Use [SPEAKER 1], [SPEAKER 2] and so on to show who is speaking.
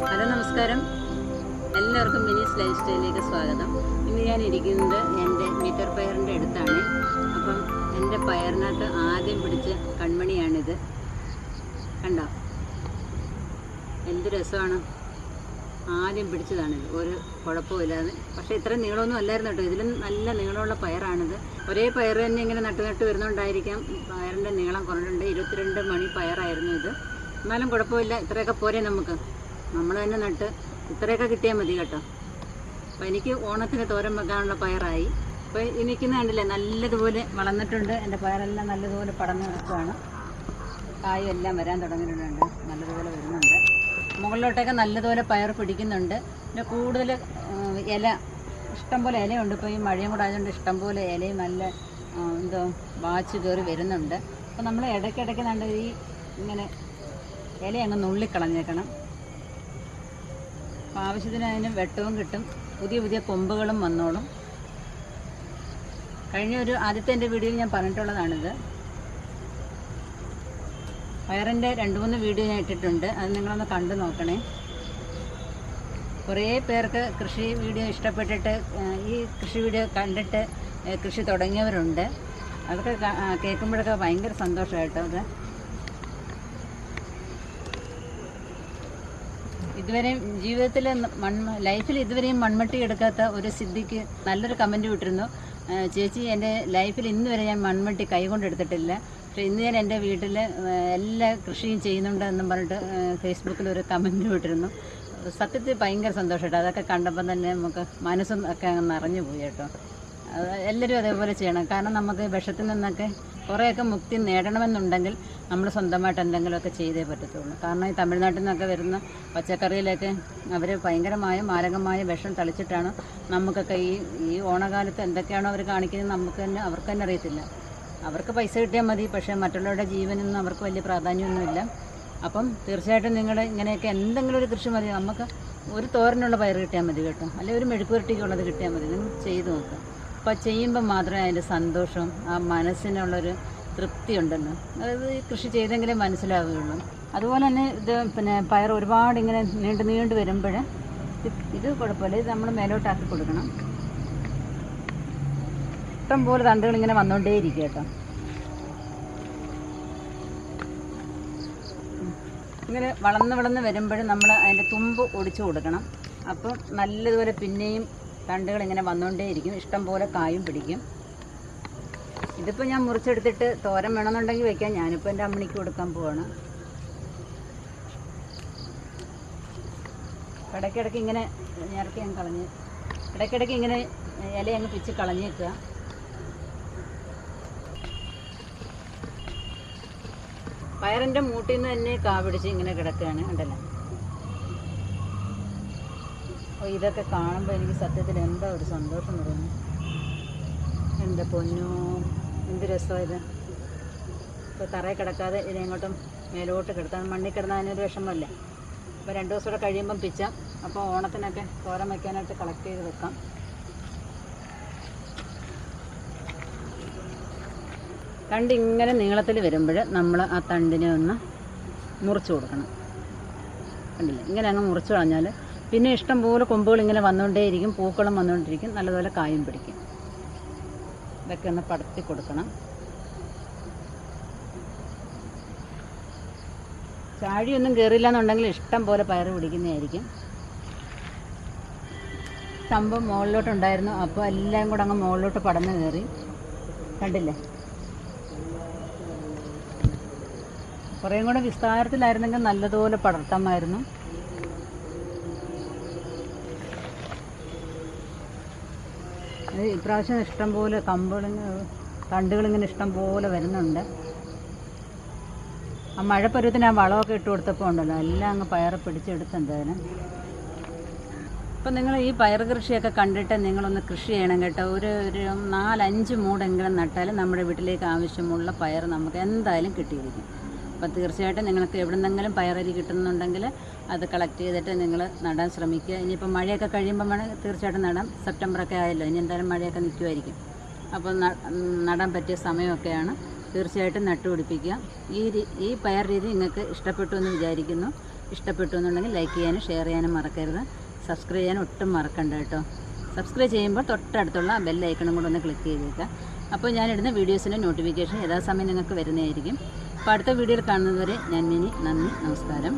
[SPEAKER 1] Hello നമസ്കാരം, എല്ലാവർക്കും മിനീസ് life സ്റ്റൈലിലേക്ക് സ്വാഗതം. ഇന്ന് ഞാൻ ഇരിക്കുന്നത് എൻ്റെ മീറ്റർ പയറിൻ്റെ അടുത്താണ്. അപ്പം എൻ്റെ പയറിനകത്ത് ആദ്യം പിടിച്ച കൺമണിയാണിത്. കണ്ടോ, എന്ത് രസമാണ്. ആദ്യം പിടിച്ചതാണിത്, ഒരു കുഴപ്പമില്ലാതെ. പക്ഷേ ഇത്ര നീളമൊന്നും അല്ലായിരുന്നു കേട്ടോ, ഇതിലും നല്ല നീളമുള്ള പയറാണിത്. ഒരേ പയർ തന്നെ ഇങ്ങനെ നട്ട് വരുന്നുണ്ടായിരിക്കാം, പയറിൻ്റെ നീളം കുറഞ്ഞിട്ടുണ്ട്. 22 മണി പയറായിരുന്നു ഇത്. എന്നാലും കുഴപ്പമില്ല, ഇത്രയൊക്കെ പോരെ നമുക്ക്. നമ്മൾ തന്നെ നട്ട് ഇത്രയൊക്കെ കിട്ടിയാൽ മതി കേട്ടോ. അപ്പോൾ എനിക്ക് ഓണത്തിന് തോരൻ വെക്കാനുള്ള പയറായി. അപ്പോൾ ഈ നിൽക്കുന്ന കണ്ടില്ലേ, നല്ലതുപോലെ വളർന്നിട്ടുണ്ട്. എൻ്റെ പയറെല്ലാം നല്ലതുപോലെ പടർന്നു കിടക്കുകയാണ്. കായും എല്ലാം വരാൻ തുടങ്ങിയിട്ടുണ്ട്, നല്ലതുപോലെ വരുന്നുണ്ട്. മുകളിലോട്ടൊക്കെ നല്ലതുപോലെ പയർ പിടിക്കുന്നുണ്ട്. പിന്നെ കൂടുതൽ ഇല, ഇഷ്ടംപോലെ ഇലയുണ്ട്. ഇപ്പോൾ ഈ മഴയും കൂടെ ആയതുകൊണ്ട് ഇഷ്ടംപോലെ ഇലയും നല്ല വാച്ച് കയറി വരുന്നുണ്ട്. അപ്പോൾ നമ്മൾ ഇടയ്ക്കിടയ്ക്ക് നല്ല ഈ ഇങ്ങനെ ഇല അങ്ങ് നുള്ളിക്കളഞ്ഞേക്കണം. അപ്പോൾ ആവശ്യത്തിന് അതിന് വെട്ടവും കിട്ടും, പുതിയ പുതിയ കൊമ്പുകളും വന്നോളും. കഴിഞ്ഞ ആദ്യത്തെ എൻ്റെ വീഡിയോയിൽ ഞാൻ പറഞ്ഞിട്ടുള്ളതാണിത്. പയറിൻ്റെ 2-3 വീഡിയോ ഞാൻ ഇട്ടിട്ടുണ്ട്, അത് നിങ്ങളൊന്ന് കണ്ടു നോക്കണേ. കുറേ പേർക്ക് കൃഷി വീഡിയോ ഇഷ്ടപ്പെട്ടിട്ട് ഈ കൃഷി വീഡിയോ കണ്ടിട്ട് കൃഷി തുടങ്ങിയവരുണ്ട്. അതൊക്കെ കേൾക്കുമ്പോഴൊക്കെ ഭയങ്കര സന്തോഷമായിട്ടോ. അത് ഇതുവരെയും ജീവിതത്തിൽ ലൈഫിൽ ഇതുവരെയും മൺമട്ടി എടുക്കാത്ത ഒരു സിദ്ധിക്ക് നല്ലൊരു കമൻറ്റ് വിട്ടിരുന്നു. ചേച്ചി, എൻ്റെ ലൈഫിൽ ഇന്ന് വരെ ഞാൻ മൺമട്ടി കൈകൊണ്ട് എടുത്തിട്ടില്ല, പക്ഷേ ഇന്ന് ഞാൻ എൻ്റെ വീട്ടിൽ എല്ലാ കൃഷിയും ചെയ്യുന്നുണ്ട് എന്നും പറഞ്ഞിട്ട് ഫേസ്ബുക്കിൽ ഒരു കമൻറ്റ് വിട്ടിരുന്നു. സത്യത്തിൽ ഭയങ്കര സന്തോഷമായിട്ടോ. അതൊക്കെ കണ്ടപ്പോൾ തന്നെ നമുക്ക് മനസ്സും ഒക്കെ അങ്ങ് നിറഞ്ഞു പോയി കേട്ടോ. എല്ലാവരും അതേപോലെ ചെയ്യണം. കാരണം നമുക്ക് വിഷത്തിൽ നിന്നൊക്കെ കുറേയൊക്കെ മുക്തി നേടണമെന്നുണ്ടെങ്കിൽ നമ്മൾ സ്വന്തമായിട്ട് എന്തെങ്കിലുമൊക്കെ ചെയ്തേ പറ്റത്തുള്ളൂ. കാരണം ഈ തമിഴ്നാട്ടിൽ നിന്നൊക്കെ വരുന്ന പച്ചക്കറിയിലൊക്കെ അവർ ഭയങ്കരമായ മാരകമായ വിഷം തളിച്ചിട്ടാണ് നമുക്കൊക്കെ ഈ ഓണകാലത്ത് എന്തൊക്കെയാണോ അവർ കാണിക്കുന്നത് അവർക്ക് തന്നെ അറിയത്തില്ല. അവർക്ക് പൈസ കിട്ടിയാൽ മതി, പക്ഷേ മറ്റുള്ളവരുടെ ജീവനൊന്നും അവർക്ക് വലിയ പ്രാധാന്യമൊന്നുമില്ല. അപ്പം തീർച്ചയായിട്ടും നിങ്ങൾ ഇങ്ങനെയൊക്കെ എന്തെങ്കിലും ഒരു കൃഷി മതി. നമുക്ക് ഒരു തോരനുള്ള പയർ കിട്ടിയാൽ മതി കേട്ടോ, അല്ലെങ്കിൽ ഒരു മെഴുക്കുവരട്ടിക്കുള്ളത് കിട്ടിയാൽ മതി. നിങ്ങൾ ചെയ്ത് നോക്കുക. അപ്പോൾ ചെയ്യുമ്പോൾ മാത്രമേ അതിൻ്റെ സന്തോഷം, ആ മനസ്സിനുള്ളൊരു തൃപ്തി ഉണ്ടല്ലോ, അതായത് കൃഷി ചെയ്തെങ്കിലേ മനസ്സിലാവുകയുള്ളൂ. അതുപോലെ തന്നെ പിന്നെ പയർ ഒരുപാട് ഇങ്ങനെ നീണ്ടു വരുമ്പോൾ ഇത് കുഴപ്പമില്ല, ഇത് നമ്മൾ മേലോട്ടാക്കി കൊടുക്കണം. ഇഷ്ടം പോലെ തണ്ടുകൾ ഇങ്ങനെ വന്നുകൊണ്ടേയിരിക്കും കേട്ടോ. ഇങ്ങനെ വളർന്ന് വരുമ്പോഴും നമ്മൾ അതിൻ്റെ തുമ്പ് ഒടിച്ചു കൊടുക്കണം. അപ്പം നല്ലതുപോലെ പിന്നെയും തണ്ടുകൾ ഇങ്ങനെ വന്നുകൊണ്ടേയിരിക്കും, ഇഷ്ടം പോലെ കായും പിടിക്കും. ഇതിപ്പോൾ ഞാൻ മുറിച്ചെടുത്തിട്ട് തോരൻ വേണമെന്നുണ്ടെങ്കിൽ വയ്ക്കാം. ഞാനിപ്പോൾ എൻ്റെ അമ്മണിക്ക് കൊടുക്കാൻ പോവാണ്. ഇടയ്ക്കിടയ്ക്ക് ഇങ്ങനെ ഞാൻ കളഞ്ഞ് ഇടയ്ക്കിടയ്ക്ക് ഇങ്ങനെ ഇല അങ്ങ് പിച്ച് കളഞ്ഞേക്കുക. പയറിൻ്റെ മൂട്ടിൽ നിന്ന് തന്നെ കാ പിടിച്ച് ഇങ്ങനെ കിടക്കുകയാണ്, ഉണ്ടല്ലോ. അപ്പോൾ ഇതൊക്കെ കാണുമ്പോൾ എനിക്ക് സത്യത്തിൽ എന്താ ഒരു സന്തോഷം പറയുന്നു. എൻ്റെ പൊന്നോ, എന്ത് രസമാണ് ഇത്. ഇപ്പോൾ തറയിൽ കിടക്കാതെ ഇതിനെങ്ങോട്ടും മേലോട്ട് കിടത്താൻ, മണ്ണിൽ കിടന്നാൽ അതിനൊരു വിഷമമല്ല. അപ്പോൾ 2 ദിവസം കൂടെ കഴിയുമ്പം പിച്ചാം. അപ്പോൾ ഓണത്തിനൊക്കെ തോരൻ വയ്ക്കാനായിട്ട് കളക്ട് ചെയ്ത് വെക്കാം. തണ്ട് ഇങ്ങനെ നീളത്തിൽ വരുമ്പോൾ നമ്മൾ ആ തണ്ടിനെ ഒന്ന് മുറിച്ച് കൊടുക്കണം. കണ്ടില്ലേ, ഇങ്ങനെ അങ്ങ് മുറിച്ച് കളഞ്ഞാൽ പിന്നെ ഇഷ്ടം പോലെ കൊമ്പുകൾ ഇങ്ങനെ വന്നുകൊണ്ടേയിരിക്കും, പൂക്കളും വന്നുകൊണ്ടിരിക്കും, നല്ലതുപോലെ കായും പിടിക്കും. ഇതൊക്കെ ഒന്ന് പടർത്തി കൊടുക്കണം. ചാഴിയൊന്നും കയറില്ല എന്നുണ്ടെങ്കിൽ ഇഷ്ടം പോലെ പയർ പിടിക്കുന്നതായിരിക്കും. സംഭവം മുകളിലോട്ടുണ്ടായിരുന്നു, അപ്പോൾ എല്ലാം കൂടെ അങ്ങ് മുകളിലോട്ട് പടർന്ന് കയറി. കണ്ടില്ലേ, കുറേയും കൂടെ വിസ്താരത്തിലായിരുന്നെങ്കിൽ നല്ലതുപോലെ പടർത്താമായിരുന്നു. ഇപ്രാവശ്യം ഇഷ്ടം പോലെ തണ്ടുകളിങ്ങനെ ഇഷ്ടം പോലെ വരുന്നുണ്ട്. ആ മഴപ്പരുവത്തിന് ആ വളമൊക്കെ ഇട്ട് കൊടുത്തപ്പോൾ ഉണ്ടല്ലോ, എല്ലാം അങ്ങ് പയർ പിടിച്ചെടുത്തെന്തായാലും. അപ്പം നിങ്ങൾ ഈ പയർ കൃഷിയൊക്കെ കണ്ടിട്ട് നിങ്ങളൊന്ന് കൃഷി ചെയ്യണം കേട്ടോ. ഒരു 4-5 മൂടെങ്കിലും നട്ടാൽ നമ്മുടെ വീട്ടിലേക്ക് ആവശ്യമുള്ള പയർ നമുക്ക് എന്തായാലും കിട്ടിയിരിക്കും. അപ്പോൾ തീർച്ചയായിട്ടും നിങ്ങൾക്ക് എവിടെന്നെങ്കിലും പയറരി കിട്ടുന്നുണ്ടെങ്കിൽ അത് കളക്ട് ചെയ്തിട്ട് നിങ്ങൾ നടാൻ ശ്രമിക്കുക. ഇനിയിപ്പോൾ മഴയൊക്കെ കഴിയുമ്പോൾ വേണമെങ്കിൽ തീർച്ചയായിട്ടും നടാം. സെപ്റ്റംബറൊക്കെ ആയല്ലോ, ഇനി എന്തായാലും മഴയൊക്കെ നിൽക്കുമായിരിക്കും. അപ്പോൾ നടാൻ പറ്റിയ സമയമൊക്കെയാണ്. തീർച്ചയായിട്ടും നട്ടുപിടിപ്പിക്കുക. ഈ പയർ രീതി നിങ്ങൾക്ക് ഇഷ്ടപ്പെട്ടു എന്ന് വിചാരിക്കുന്നു. ഇഷ്ടപ്പെട്ടു എന്നുണ്ടെങ്കിൽ ലൈക്ക് ചെയ്യാനും ഷെയർ ചെയ്യാനും മറക്കരുത്. സബ്സ്ക്രൈബ് ചെയ്യാൻ ഒട്ടും മറക്കണ്ട കേട്ടോ. സബ്സ്ക്രൈബ് ചെയ്യുമ്പോൾ തൊട്ടടുത്തുള്ള ബെൽ ഐക്കണും കൂടെ ഒന്ന് ക്ലിക്ക് ചെയ്തേക്കുക. അപ്പോൾ ഞാനിടുന്ന വീഡിയോസിൻ്റെ നോട്ടിഫിക്കേഷൻ യഥാസമയം നിങ്ങൾക്ക് വരുന്നതായിരിക്കും. അപ്പോൾ അടുത്ത വീഡിയോയിൽ കാണുന്നതുവരെ ഞാൻ മിനി. നന്ദി, നമസ്കാരം.